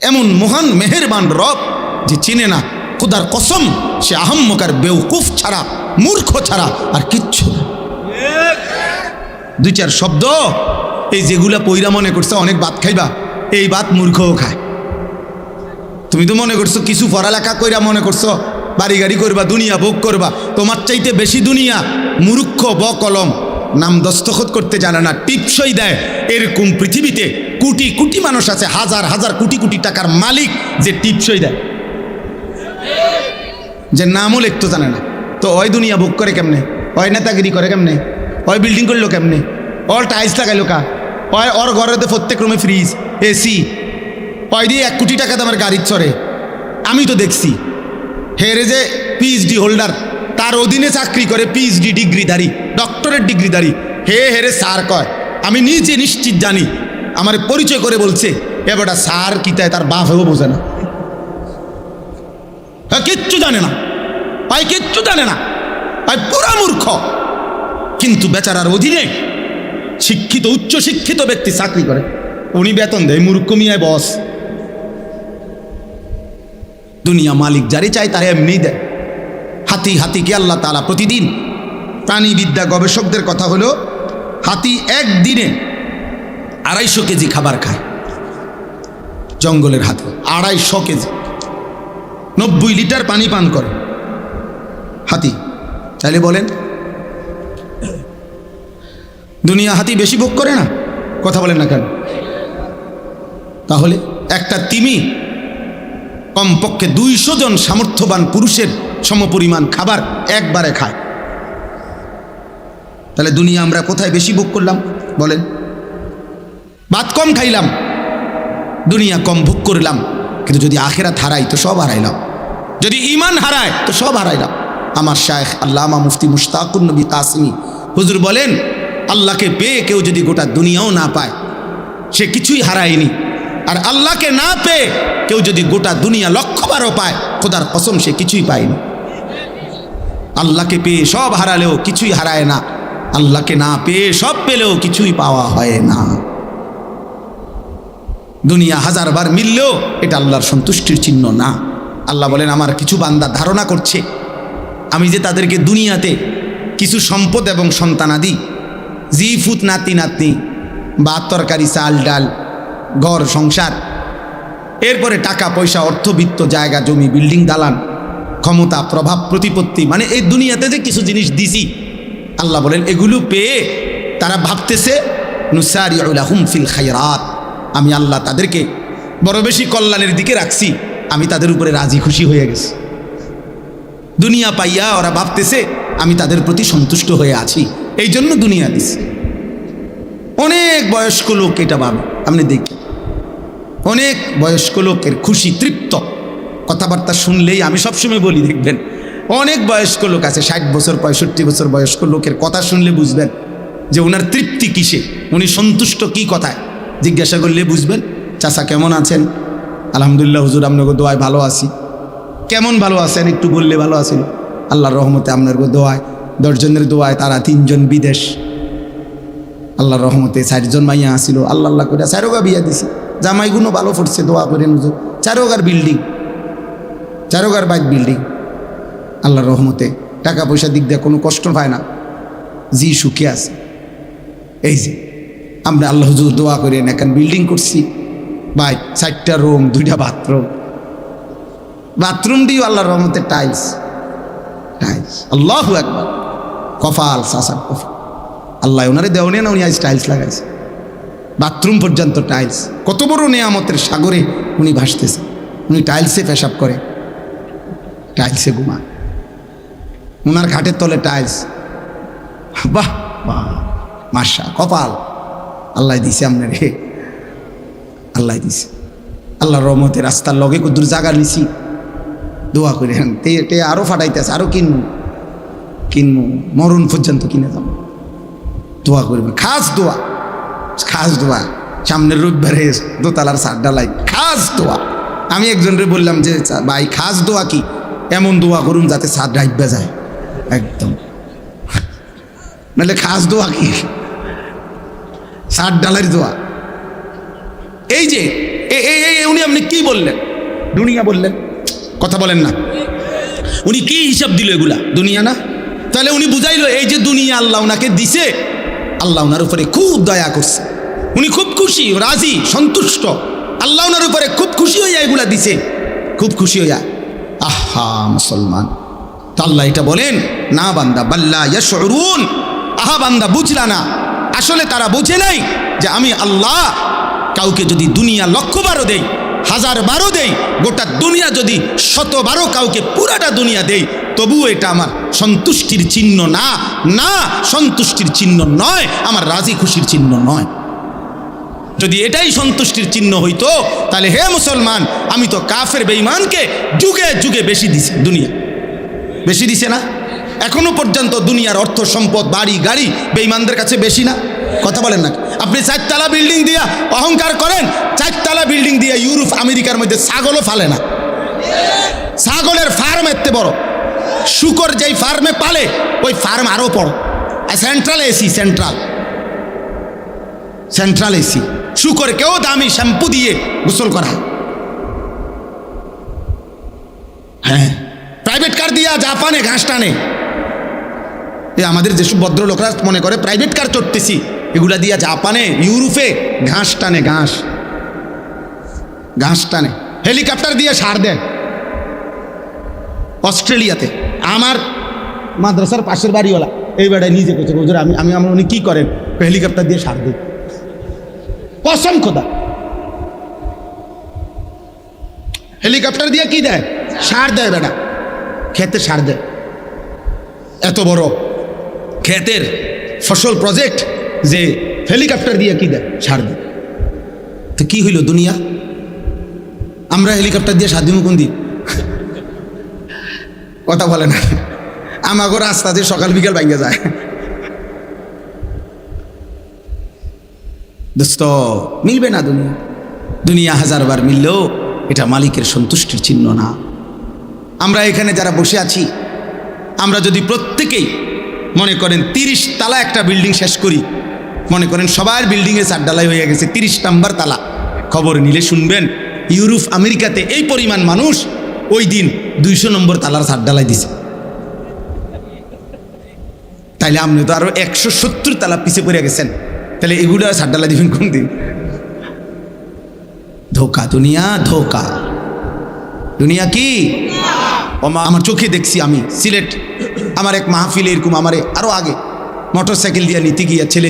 এমন মহান মেহেরবান রব যে চিনে না, খোদার কসম সে আহম্মকার বেউকুফ ছাড়া, মূর্খ ছাড়া আর কিচ্ছু না। দুই চার শব্দ এই যেগুলা পইরা মনে করছো অনেক ভাত খাইবা, এই ভাত মূর্খও খায়। তুমি তো মনে করছো কিছু পড়ালেখা কইরা মনে করছো বাড়ি গাড়ি করবা, দুনিয়া ভোগ করবা। তোমার চাইতে বেশি দুনিয়া মূর্খ কলম, নাম দস্তখত করতে জানে না, টিপসই দেয়। এরকম পৃথিবীতে কোটি কোটি মানুষ আছে, হাজার হাজার কোটি কোটি টাকার মালিক যে টিপসই দেয়, যে নামও লিখতে জানে না। তো ওই দুনিয়া ভোগ করে কেমনে? ওই নেতাগিরি করে কেমনে? ওই বিল্ডিং করলো কেমনে? ওর টাইলস লাগাইলো কা? ওই ওর ঘরেতে প্রত্যেক রুমে ফ্রিজ, এসি, ওই দিয়ে 1 কোটি টাকা দামের গাড়ি চড়ে। আমি তো দেখছি হেরে যে পিএইচডি হোল্ডার, তার অধীনে চাকরি করে পিএইচডি ডিগ্রিধারী, ডক্টরেট ডিগ্রিধারী, হেরে স্যার কয়। আমি নিজে নিশ্চিত জানি, আমার পরিচয় করে বলছে এবারটা স্যার কিতায় তার বাপ হয়েও বোঝে না, কিচ্ছু জানে না, ভাই কিচ্ছু জানে না, ভাই পুরা মূর্খ। কিন্তু বেচারার অধীনে শিক্ষিত উচ্চ শিক্ষিত ব্যক্তি চাকরি করে, উনি বেতন দেয়, মূর্খ মিয়ায় বস। দুনিয়া মালিক যারে চায় তারা এমনি দেয়। হাতিকে আল্লাহ তাআলা প্রতিদিন, প্রাণীবিদ্যা গবেষকদের কথা হলো হাতি একদিনে 250 কেজি খাবার খায়। জঙ্গলের হাতি 250 কেজি, 90 লিটার পানি পান করে হাতি। তাইলে বলেন দুনিয়া হাতি বেশি ভোগ করে না? কথা বলেন না কেন? তাহলে একটা তিমি কমপক্ষে 200 জন সামর্থ্যবান পুরুষের সমপরিমাণ খাবার একবারে খায়। তাহলে দুনিয়া আমরা কোথায় বেশি ভোগ করলাম বলেন? ভাত কম খাইলাম, দুনিয়া কম ভোগ করলাম। কিন্তু যদি আখিরাত হারাই তো সব হারাইলাম, যদি ঈমান হারায় তো সব হারাইলাম। আমার শায়েখ আল্লামা মুফতি মুশতাকুন নবী কাসিমি হুজুর বলেন, আল্লাহকে পেয়ে কেউ যদি গোটা দুনিয়াও না পায় সে কিছুই হারায়নি, আর আল্লাহকে না পেয়ে কেউ যদি গোটা দুনিয়া 1,000,000 পায়, খোদার কসম সে কিছুই পায়নি। আল্লাহকে পেয়ে সব হারালেও কিছুই হারায় না, আল্লাহকে না পেয়ে সব পেলেও কিছুই পাওয়া হয় না। দুনিয়া 1000 বার মিললেও এটা আল্লাহর সন্তুষ্টির চিহ্ন না। আল্লাহ বলেন, আমার কিছু বান্দা ধারণা করছে আমি যে তাদেরকে দুনিয়াতে কিছু সম্পদ এবং সন্তানাদি, জিফুত নাতি নাতনি, বা তরকারি চাল ডাল, ঘর সংসার, এরপরে টাকা পয়সা, অর্থবিত্ত, জায়গা জমি, বিল্ডিং দালান, ক্ষমতা, প্রভাব, প্রতিপত্তি, মানে এই দুনিয়াতে যে কিছু জিনিস দিছি, আল্লাহ বলেন এগুলো পেয়ে তারা ভাবতেছে নুসারিউ লাহুম ফিল খায়রাত, আমি আল্লাহ তাদেরকে বড় বেশি কল্যাণের দিকে রাখছি, আমি তাদের উপরে রাজি খুশি হয়ে গেছি। দুনিয়া পাইয়া ওরা ভাবতেছে আমি তাদের প্রতি সন্তুষ্ট হয়ে আছি, এই জন্য দুনিয়া দিছি। অনেক বয়স্ক লোক এটা ভাবে, আপনি দেখি অনেক বয়স্ক লোকের খুশি তৃপ্ত কথাবার্তা শুনলেই, আমি সবসময় বলি দেখবেন অনেক বয়স্ক লোক আছে 60 বছর 65 বছর বয়স্ক লোকের কথা শুনলে বুঝবেন যে ওনার তৃপ্তি কিসে, উনি সন্তুষ্ট কি কথায়। জিজ্ঞাসা করলে বুঝবেন, চাচা কেমন আছেন? আলহামদুলিল্লাহ হুজুর আপনাকে দোয়ায় ভালো আছি। কেমন ভালো আছেন একটু বললে ভালো আছেন। আল্লাহর রহমতে আপনার দোয়ায়, 10 জনের দোয়ায় তারা 3 জন বিদেশ, আল্লাহর রহমতে 4 জন মাইয়া আসিল, আল্লাহ আল্লাহ করে 4গা বিয়া দিছি, জামাইগুলো ভালো পড়ছে, দোয়া করেন হুজুর। 4গার বিল্ডিং, 4গার বাইক বিল্ডিং, আল্লাহর রহমতে টাকা পয়সার দিক দিয়ে কোনো কষ্ট পায় না, জি সুখে আছে। এই যে আমরা আল্লাহ হুজুর দোয়া করেন, এখন বিল্ডিং করছি ভাই, 4টা রুম, 2টা বাথরুম, বাথরুম দিও আল্লাহর রহমতে টাইলস, আল্লাহু আকবার, কপাল সাসার কপাল, আল্লাহ ওনারে দেওয়া না, উনি আজ টাইলস লাগাইছে, বাথরুম পর্যন্ত টাইলস। কত বড় নেয়ামতের সাগরে উনি ভাসতেছে। উনি টাইলসে পেশাব করে, টাইলসে ঘুমায়, ওনার ঘাটের তলে টাইলস। বাহ বাহ, মাশা, কপাল আল্লাহ দিছে আপনার, হে আল্লাহ দিছে। আল্লাহর রহমতে রাস্তার লগে কদ্দুর জায়গা নিছি, দোয়া করে তে আরো ফাটাইতেছে, আরো কিনবো মরণ পর্যন্ত কিনে যাব, দোয়া করবে, খাস দোয়া, সামনের রবিবারে দোতলার 4 ডালাই খাস দোয়া। আমি একজনরে বললাম যে ভাই খাস দোয়া কি? এমন দোয়া করুন যাতে 4 ডাইবা যায় একদম, নাহলে খাস দোয়া কি? 4 ডালার দোয়া। এই যে উনি আপনি কি বললেন? দুনিয়া বললেন, কথা বলেন না। উনি কি হিসাব দিল? এগুলা দুনিয়া না? তাহলে উনি বুঝাইলো এই যে দুনিয়া আল্লাহ ওনাকে দিছে, আল্লাহ ওনার উপরে খুব দয়া করছে, উনি খুব খুশি, রাজি, সন্তুষ্ট, আল্লাহ ওনার উপরে খুব খুশি হইয়া এগুলা দিছে, খুব খুশি হইয়া। আহা মুসলমান, তো আল্লাহ এটা বলেন না বান্দা, বাল্লা ইয়াশউরুন, আহা বান্দা বুঝলা না, আসলে তারা বোঝে নাই যে আমি আল্লাহ কাউকে যদি দুনিয়া 1,000,000 দেই, 1000 দেই, গোটা দুনিয়া যদি 100 কাউকে পুরাটা দুনিয়া দেই, তবুও এটা আমার সন্তুষ্টির চিহ্ন না, না সন্তুষ্টির চিহ্ন নয়, আমার রাজি খুশির চিহ্ন নয়। যদি এটাই সন্তুষ্টির চিহ্ন হইতো তাহলে হে মুসলমান, আমি তো কাফের বেঈমানকে যুগে যুগে বেশি দিছি, দুনিয়া বেশি দিছে না? এখনো পর্যন্ত দুনিয়ার অর্থ সম্পদ, বাড়ি গাড়ি বেঈমানদের কাছে বেশি না? কথা বলেন না? আপনি 4 তলা বিল্ডিং দিয়া অহংকার করেন, 4 তলা বিল্ডিং দিয়া ইউরোপ আমেরিকার মধ্যে ছাগলও ফালে না। ছাগলের ফার্ম এত বড়, শুকর যেই ফার্মে পালে ওই ফার্ম আরো বড়। সেন্ট্রাল এসি, সেন্ট্রাল এসি, শুকরকেও দামি শ্যাম্পু দিয়ে গোসল করা। হ্যাঁ, প্রাইভেট কার দিয়া জাপানে ঘাস টানে। আমাদের যেসব ভদ্রলোকরা মনে করে প্রাইভেট কার চড়তেছি, এগুলা দিয়া জাপানে ইউরোপে ঘাস টানে, ঘাস টানে, হেলিকপ্টার দিয়ে সার দেয়। অস্ট্রেলিয়াতে আমার মাদ্রাসার পাশের বাড়িওয়ালা এই বেড়ায় নিজে করছে, আমি উনি কি করেন? হেলিকপ্টার দিয়ে সার দিই, কসম খোদা। হেলিকপ্টার দিয়ে কি দেয়? সার দেয় বেটা, খেতে সার দেয়। এত বড় ক্ষেতের ফসল প্রজেক্ট যে হেলিকপ্টার দিয়ে কি দেয়? সার দেয়। তো কি হইল দুনিয়া? আমরা হেলিকপ্টার দিয়ে সার দিব কোন দিন? কথা বলে না। আমাকে রাস্তাতে সকাল বিকাল ভাঙ্গে যায়। দোস্ত, মিলবে না দুনিয়া। দুনিয়া 1000 বার মিললেও এটা মালিকের সন্তুষ্টির চিহ্ন না। আমরা এখানে যারা বসে আছি, আমরা যদি প্রত্যেকেই মনে করেন 30 তালা একটা বিল্ডিং শেষ করি, মনে করেন সবার বিল্ডিংয়ে 4 ডালাই হয়ে গেছে, 30 নম্বর তালা, খবর নিলে শুনবেন ইউরোপ আমেরিকাতে এই পরিমাণ মানুষ ওই দিন 200 নম্বর তালার 4 ডালাই দিছে। তাইলে আপনি তো আরো 170 তালা পিছিয়ে পড়ে গেছেন, তাহলে এগুলো 4 ডালাই দিবেন কোন দিন? ধোকা দুনিয়া, ধোকা দুনিয়া। কি আমার চোখে দেখছি, আমি সিলেট আমার এক মাহফিলে এরকম, আমারে আরো আগে মোটরসাইকেল দিয়ে নিতে গিয়া ছেলে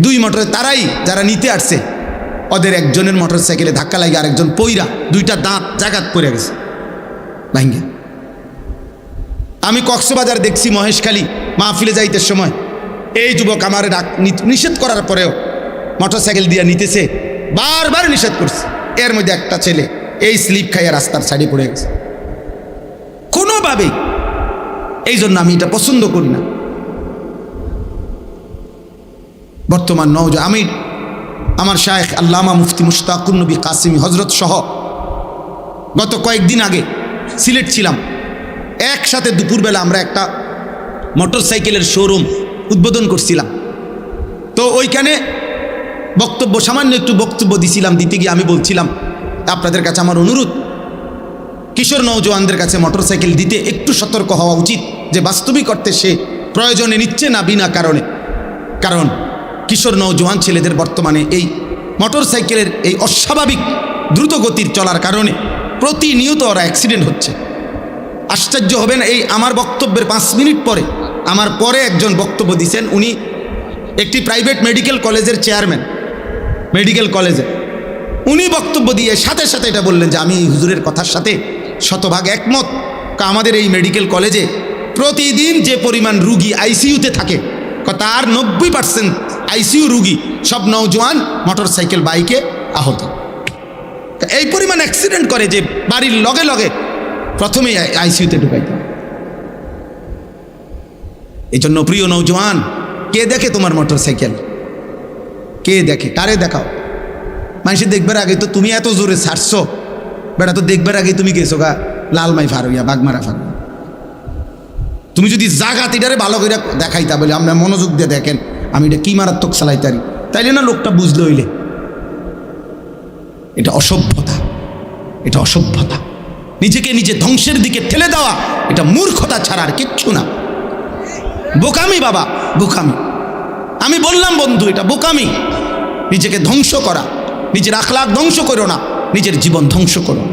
2 মোটরে, তারাই যারা নিতে আসছে, ওদের একজনের মোটরসাইকেলে ধাক্কা লাগে আরেকজন পইরা 2টা দাঁত জাগাত পড়ে গেছে ভাঙ্গা। আমি কক্সবাজার দেখছি, মহেশখালী মাহফিলে যাইতে সময় এই যুবক আমার নিষেধ করার পরেও মোটরসাইকেল দিয়ে নিতেছে, বারবার নিষেধ করছে। এর মধ্যে একটা ছেলে এই স্লিপ খাইয়া রাস্তার সাইডে পড়ে গেছে কোনোভাবেই। এই জন্য আমি এটা পছন্দ করি না। বর্তমান আমি আমার শায়েখ আল্লামা মুফতি মুশতাকুর নবী কাসিমি হজরত সহ গত কয়েকদিন আগে সিলেট ছিলাম। একসাথে দুপুরবেলা আমরা একটা মোটরসাইকেলের শোরুম উদ্বোধন করছিলাম। তো ওইখানে সামান্য একটু বক্তব্য দিছিলাম। দিতে গিয়ে আমি বলছিলাম, আপনাদের কাছে আমার অনুরোধ, কিশোর নওজওয়ানদের কাছে মোটরসাইকেল দিতে একটু সতর্ক হওয়া উচিত, যে বাস্তবিক অর্থে সে প্রয়োজনে নিচ্ছে না বিনা কারণে। কারণ কিশোর নওজওয়ান ছেলেদের বর্তমানে এই মোটরসাইকেলের এই অস্বাভাবিক দ্রুত গতির চলার কারণে প্রতিনিয়ত ওরা অ্যাক্সিডেন্ট হচ্ছে। আশ্চর্য হবেন, এই আমার বক্তব্যের 5 মিনিট পরে আমার পরে একজন বক্তব্য দিয়েছেন, উনি একটি প্রাইভেট মেডিকেল কলেজের চেয়ারম্যান, মেডিকেল কলেজে উনি বক্তব্য দিয়ে সাথে সাথে এটা বললেন যে আমি হুজুরের কথার সাথে শতভাগ একমত। আমাদের এই মেডিকেল কলেজে প্রতিদিন যে পরিমাণ রুগী আইসিইউতে থাকে, তার 90% আইসিইউ রুগী সব নওজোয়ান মোটরসাইকেল বাইকে আহত। এই পরিমাণ অ্যাক্সিডেন্ট করে যে বাড়ির লগে লগে প্রথমেই আইসিইউতে ঢুকাইতে। এই জন্য প্রিয় নওজোয়ান, কে দেখে তোমার মোটরসাইকেল? কে দেখে? কারে দেখাও? মানুষের দেখবার আগে তো তুমি এত জোরে ছাড়ছো, বেটা তো দেখবার আগে তুমি গেছো গা লালমাই ফার হইয়া, বাগমারা ফার। তুমি যদি জাগাত এটারে ভালো করে দেখাইতা, বলে আমরা মনোযোগ দিয়ে দেখেন আমি এটা কি মারাত্মক চালাইতারি, তাইলে না লোকটা বুঝলো হইলে। এটা অসভ্যতা। এটা অসভ্যতা। নিজেকে নিজে ধ্বংসের দিকে ঠেলে দেওয়া, এটা মূর্খতা ছাড়া আর কিচ্ছু না। বোকামি বাবা, বোকামি। আমি বললাম বন্ধু, এটা বোকামি। নিজেকে ধ্বংস করা, নিজের আখলাক ধ্বংস করো না, নিজের জীবন ধ্বংস করো।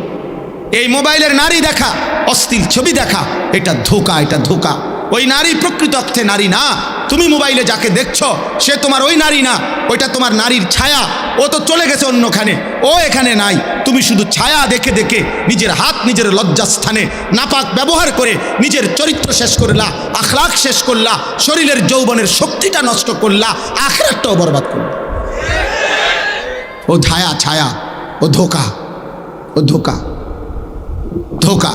এই মোবাইলের নারী দেখা, অশ্লীল ছবি দেখা, এটা ধোঁকা, এটা ধোঁকা। ওই নারী প্রকৃত অর্থে নারী না। তুমি মোবাইলে যাকে দেখছো সে তোমার ওই নারী না, ওইটা তোমার নারীর ছায়া। ও তো চলে গেছে অন্যখানে, ও এখানে নাই। তুমি শুধু ছায়া দেখে দেখে নিজের হাত নিজের লজ্জাস্থানে নাপাক ব্যবহার করে নিজের চরিত্র শেষ করলা, আখলাক শেষ করলা, শরীরের যৌবনের শক্তিটা নষ্ট করলা, আখিরাতটাও বরবাদ করলা। ও ছায়া, ছায়া, ও ধোঁকা, ও ধোঁকা, ধোঁকা।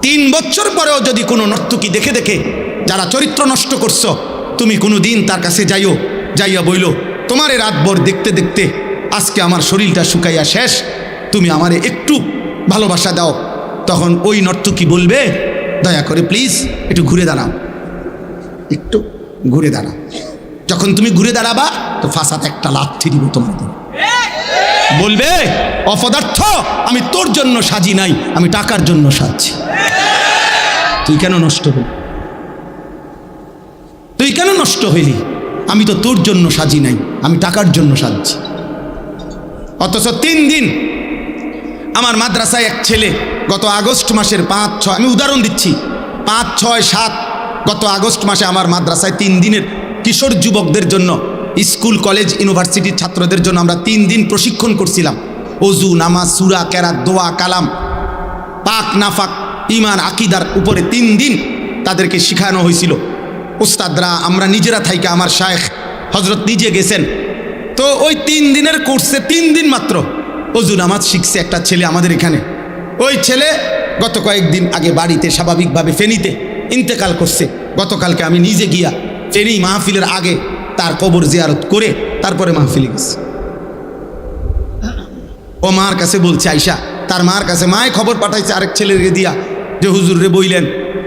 3 বছর পরেও যদি কোনো নর্তকী দেখে দেখে যারা চরিত্র নষ্ট করছো, তুমি কোনো দিন তার কাছে যাইয়া বইল, তোমারে রাতভর দেখতে দেখতে আজকে আমার শরীরটা শুকাইয়া শেষ, তুমি আমারে একটু ভালোবাসা দাও। তখন ওই নর্তকী বলবে, দয়া করে প্লিজ একটু ঘুরে দাঁড়াও, একটু ঘুরে দাঁড়াও। যখন তুমি ঘুরে দাঁড়াবা তো ফাঁসাতে একটা লাথি দিব তোমার দিন। বলবে, অপদার্থ, আমি তোর জন্য সাজি নাই, আমি টাকার জন্য সাজছি। তুই কেন নষ্ট হলি? তুই কেন নষ্ট হইলি? আমি তো তোর জন্য সাজি নাই, আমি টাকার জন্য সাজছি। অথচ 3 দিন আমার মাদ্রাসায় এক ছেলে গত আগস্ট মাসের 5, 6, আমি উদাহরণ দিচ্ছি, 5, 6, 7 গত আগস্ট মাসে আমার মাদ্রাসায় 3 দিনের কিশোর যুবকদের জন্য, স্কুল কলেজ ইউনিভার্সিটির ছাত্রদের জন্য আমরা 3 দিন প্রশিক্ষণ করছিলাম। অজু, নামাজ, সূরা, কেরাত, দোয়া, কালাম, পাক নাফাক, ঈমান, আকীদার উপরে 3 দিন তাদেরকে শেখানো হয়েছিল। উস্তাদরা, আমরা নিজেরা থাইকা, আমার শায়েখ হযরত নিজে গেছেন। তো ওই 3 দিনের কোর্সে 3 দিন মাত্র অজু নামাজ শিখছে একটা ছেলে আমাদের এখানে। ওই ছেলে গত কয়েকদিন আগে বাড়িতে স্বাভাবিকভাবে ফেনীতে ইন্তেকাল করছে। গতকালকে আমি নিজে গিয়া ফেনী মাহফিলের আগে তার কবর জিয়ারত করে তারপরে মাহফিলে গেছে। ও মার কাছে বলছে, আয়শা তার মার কাছে, মায় খবর পাঠাইছে আরেক ছেলেকে দিয়া যে হুজুর রে বইলেন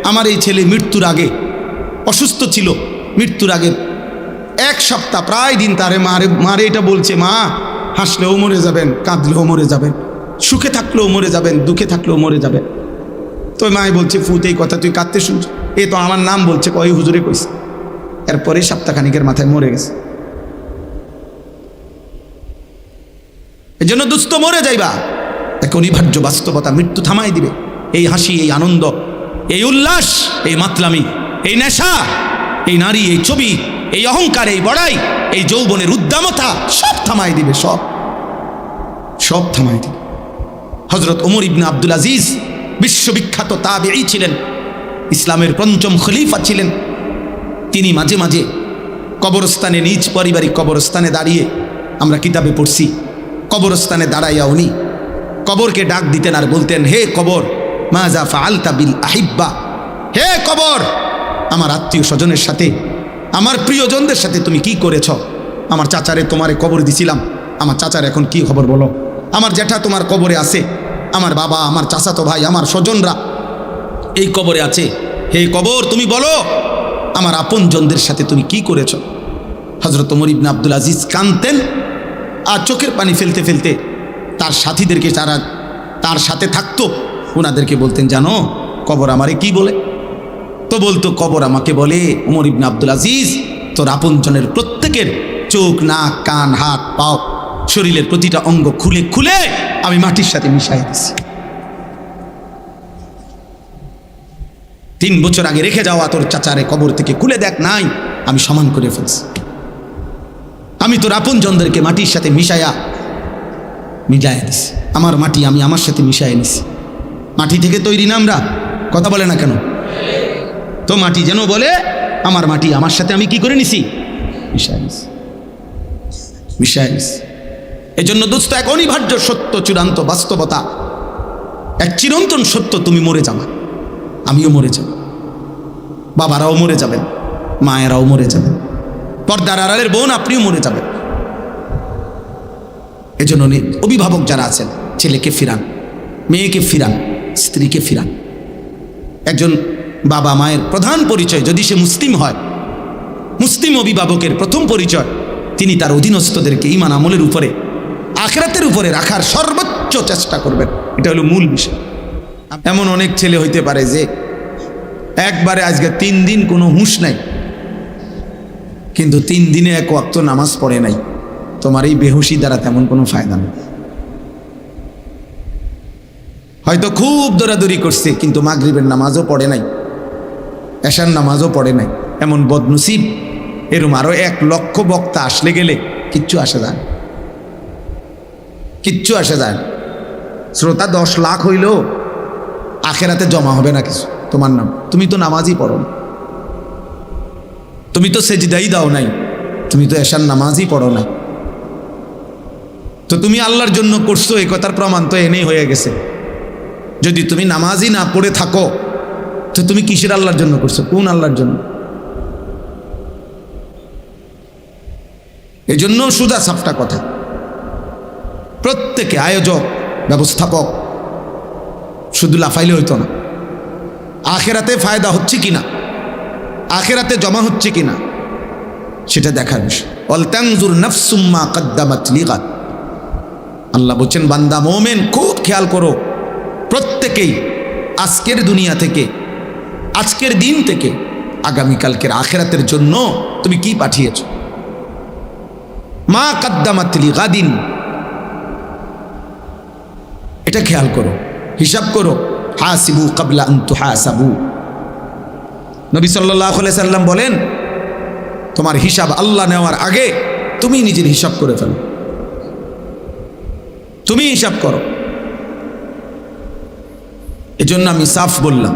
আমার এই ছেলে মৃত্যুর আগে অসুস্থ ছিল, মৃত্যুর আগে 1 সপ্তাহ প্রায় দিন তারে মারে এটা বলছে, মা হাসলেও মরে যাবেন, কাঁদলেও মরে যাবেন, সুখে থাকলেও মরে যাবেন, দুঃখে থাকলেও মরে যাবেন। তো মায় বলছে, ফুত এই কথা তুই কাঁদতে শুনছ? এ তো আমার নাম বলছে, কয় হুজুরে কইছে। এরপরে সপ্তাহখানিকের মাথায় মরে গেছে। এই জন্য দুস্থ মরে যাইবা, এক অনিবার্য বাস্তবতা, মৃত্যু থামাই দিবে। এই হাসি, এই আনন্দ, এই উল্লাস, এই মাতলামি, এই নেশা, এই নারী, এই ছবি, এই অহংকার, এই বড়াই, এই যৌবনের উদ্দামতা সব থামাই দিবে, সব সব থামাই দিবে। হযরত ওমর ইবনে আব্দুল আজিজ বিশ্ববিখ্যাত তাবেঈ ছিলেন, ইসলামের 5ম খলিফা ছিলেন। তিনি মাঝে মাঝে কবরস্থানে, নিজ পারিবারিক কবরস্থানে দাঁড়িয়ে, আমরা কিতাবে পড়ছি, কবরস্থানে দাঁড়াইয়া উনি কবরকে ডাক দিতেন আর বলতেন, হে কবর, মাজা ফাআলতা বিল আহিব্বা, হে কবর, আমার আত্মীয় স্বজনের সাথে, আমার প্রিয়জনদের সাথে তুমি কি করেছ? আমার চাচারে তোমারে কবর দিছিলাম, আমার চাচার এখন কি খবর বলো? আমার জ্যাঠা তোমার কবরে আছে, আমার বাবা, আমার চাচাতো ভাই, আমার স্বজনরা এই কবরে আছে। হে কবর, তুমি বলো আমার আপনজনদের সাথে তুমি কি করেছ? হযরত ওমর ইবনে আব্দুল আজিজ কাঁদতেন আর চোখের পানি ফেলতে ফেলতে তার সাথীদেরকে, যারা তার সাথে থাকতো, ওনাদেরকে বলতেন, জানো কবর আমারে কি বলে? তো বলতো, কবর আমাকে বলে, ওমর ইবনে আব্দুল আজিজ, তোর আপনজনের প্রত্যেকের চোখ, নাক, কান, হাত, পাও, শরীরের প্রতিটা অঙ্গ খুলে খুলে আমি মাটির সাথে মিশাই দিছি। 3 বছর আগে রেখে যাওয়া তোর চাচারে কবর থেকে খুলে দেখ, নাই, আমি সমান করে ফেলছি। আমি তোর আপনজনদেরকে মাটির সাথে মিশাইয়া দিছি। আমার মাটি আমি আমার সাথে মিশাই নিছি। মাটি থেকে তৈরি না আমরা, কথা বলে না কেন? তো মাটি যেন বলে, আমার মাটি আমার সাথে আমি কি করে নিছি? মিশাই নিছি, মিশাই নিছি। এই জন্য দোস্ত, এক অনিবার্য সত্য, চূড়ান্ত বাস্তবতা, এক চিরন্তন সত্য, তুমি মরে যাবা, আমিও মরে যাব, বাবারাও মরে যাবেন, মায়েরাও মরে যাবেন, পর্দার আড়ালের বোন আপনিও মরে যাবেন। এজন্য অভিভাবক যারা আছেন, ছেলেকে ফিরান, মেয়েকে ফিরান, স্ত্রীকে ফিরান। একজন বাবা মায়ের প্রধান পরিচয়, যদি সে মুসলিম হয়, মুসলিম অভিভাবকের প্রথম পরিচয়, তিনি তার অধীনস্থদেরকে ঈমান আমলের উপরে, আখিরাতের উপরে রাখার সর্বোচ্চ চেষ্টা করবেন। এটা হলো মূল বিষয়। এমন অনেক ছেলে হইতে পারে যে একবারে আজকে 3 দিন কোনো হুঁশ নাই, কিন্তু 3 দিনে এক ওয়াক্ত নামাজ পড়ে নাই। তোমার এই বেহুশি দ্বারা তেমন কোনো ফায়দা নেই। হয়তো খুব দৌড়াদৌড়ি করছে, কিন্তু মাগরিবের নামাজও পড়ে নাই, এশার নামাজও পড়ে নাই। এমন বদনসিব এরম আরো 1 লক্ষ বক্তা আসলে গেলে কিচ্ছু আসে যায় না, কিচ্ছু আসে যায় না। শ্রোতা 10 লাখ হইলেও আখেরাতে জমা হবে না কিছু তোমার নাম। তুমি তো নামাজই পড়ো না, তুমি তো সেজদাই দাও নাই, তুমি তো এশার নামাজই পড়ো না। তো তুমি আল্লাহর জন্য করছো এই কথার প্রমাণ তো এনেই হয়ে গেছে। যদি তুমি নামাজই না পড়ে থাকো তো তুমি কিসের আল্লাহর জন্য করছো? কোন আল্লাহর জন্য? এই জন্য সুজা সাফটা কথা, প্রত্যেকে আয়োজক ব্যবস্থাপক শুধু লাফাইলে হইতো না। আখেরাতে ফায়দা হচ্ছে কিনা, আখেরাতে জমা হচ্ছে কিনা সেটা দেখার বিষয়। ওয়াল তানজুর নাফসুম মা কদ্দামাত লিগাদ। আল্লাহ বলছেন বান্দা মুমিন খুব খেয়াল করো, প্রত্যেকেই আজকের দুনিয়া থেকে, আজকের দিন থেকে আগামীকালকের আখেরাতের জন্য তুমি কি পাঠিয়েছ। মা কদ্দামাত লিগাদিন, এটা খেয়াল করো, হিসাব করো। হাসিবু ক্বাবলা আন তুহাসাবু। নবী সাল্লাল্লাহু আলাইহি সাল্লাম বলেন তোমার হিসাব আল্লাহ নেওয়ার আগে তুমি নিজের হিসাব করে ফেলো, তুমি হিসাব করো। এজন্য আমি সাফ বললাম,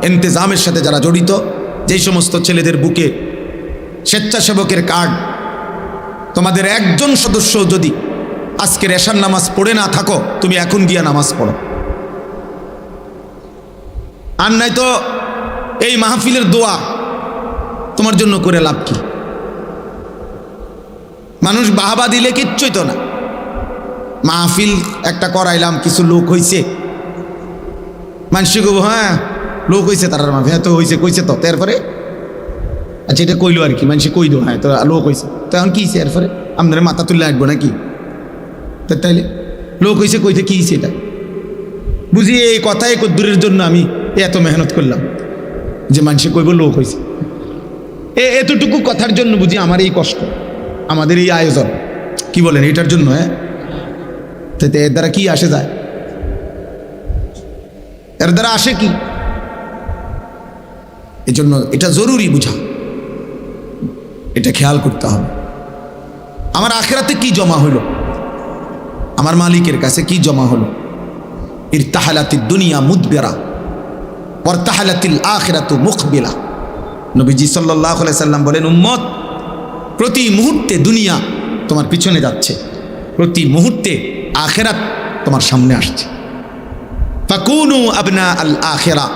ইন্তেজামের সাথে যারা জড়িত, যেই সমস্ত ছেলেদের বুকে স্বেচ্ছাসেবকের কার্ড, তোমাদের একজন সদস্য যদি আজকের এশার নামাজ পড়ে না থাকো, তুমি এখন গিয়া নামাজ পড়ো। আর নাই তো এই মাহফিলের দোয়া তোমার জন্য করে লাভ কি? মানুষ বাহাবা দিলে কিচ্ছুই তো না। মাহফিল একটা করাইলাম, কিছু লোক হইছে, মানুষকে কব হ্যাঁ লোক হয়েছে, তার মাহফিল হ্যাঁ তো হয়েছে, কইছে তো এরপরে আচ্ছা এটা কইলো আর কি, মানুষে কই দো হ্যাঁ তো লোক হয়েছে, তো এখন কি হয়েছে? এরপরে আপনারা মাথা তুলে আসবো নাকি? তাইলে লোক হয়েছে কইতে কি হয়েছে? এটা বুঝি এই কথাই কদ্দুরের জন্য আমি এত মেহনত করলাম যে মানুষে কইব লোক হয়েছে। এতটুকু কথার জন্য বুঝি আমার এই কষ্ট, আমাদের এই আয়োজন, কি বলেন এটার জন্য? হ্যাঁ, তাতে এর দ্বারা কি আসে যায়? এর দ্বারা আসে কি? এজন্য এটা জরুরি বুঝা, এটা খেয়াল করতে হবে। আমার আখিরাতে কি জমা হলো, আমার মালিকের কাছে কি জমা হলো। ইরতাহালাতিদ দুনিয়া মুদবিরা ওয়ারতাহালাতিল আখিরাতু মুকবিলা। নবীজি সাল্লাল্লাহু আলাইহি সাল্লাম বলেন উম্মত, প্রতি মুহূর্তে দুনিয়া তোমার পিছনে যাচ্ছে, প্রতি মুহূর্তে আখিরাত তোমার সামনে আসছে। ফাকুনু আবনা আল আখিরা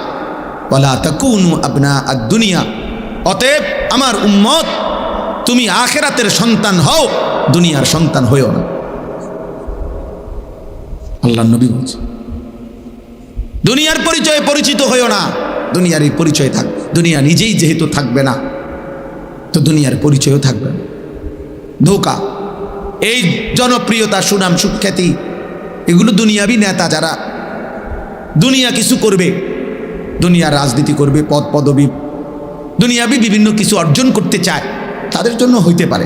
ওয়ালা তাকুনু আবনা আদ দুনিয়া। অতএব আমার উম্মত, তুমি আখিরাতের সন্তান হও, দুনিয়ার সন্তান হইও না। আল্লাহর নবী বলছে দুনিয়ার পরিচয়ে পরিচিত হইও না, দুনিয়ার এই পরিচয় থাক। দুনিয়া নিজেই যেহেতু থাকবে না, তো দুনিয়ার পরিচয়ও থাকবে না। ধোঁকা, এই জনপ্রিয়তা, সুনাম, সুখ্যাতি, এগুলো দুনিয়াবি নেতা যারা দুনিয়া কিছু করবে, দুনিয়ার রাজনীতি করবে, পদ পদবি, দুনিয়াবি বিভিন্ন কিছু অর্জন করতে চায়, তাদের জন্য হইতে পারে।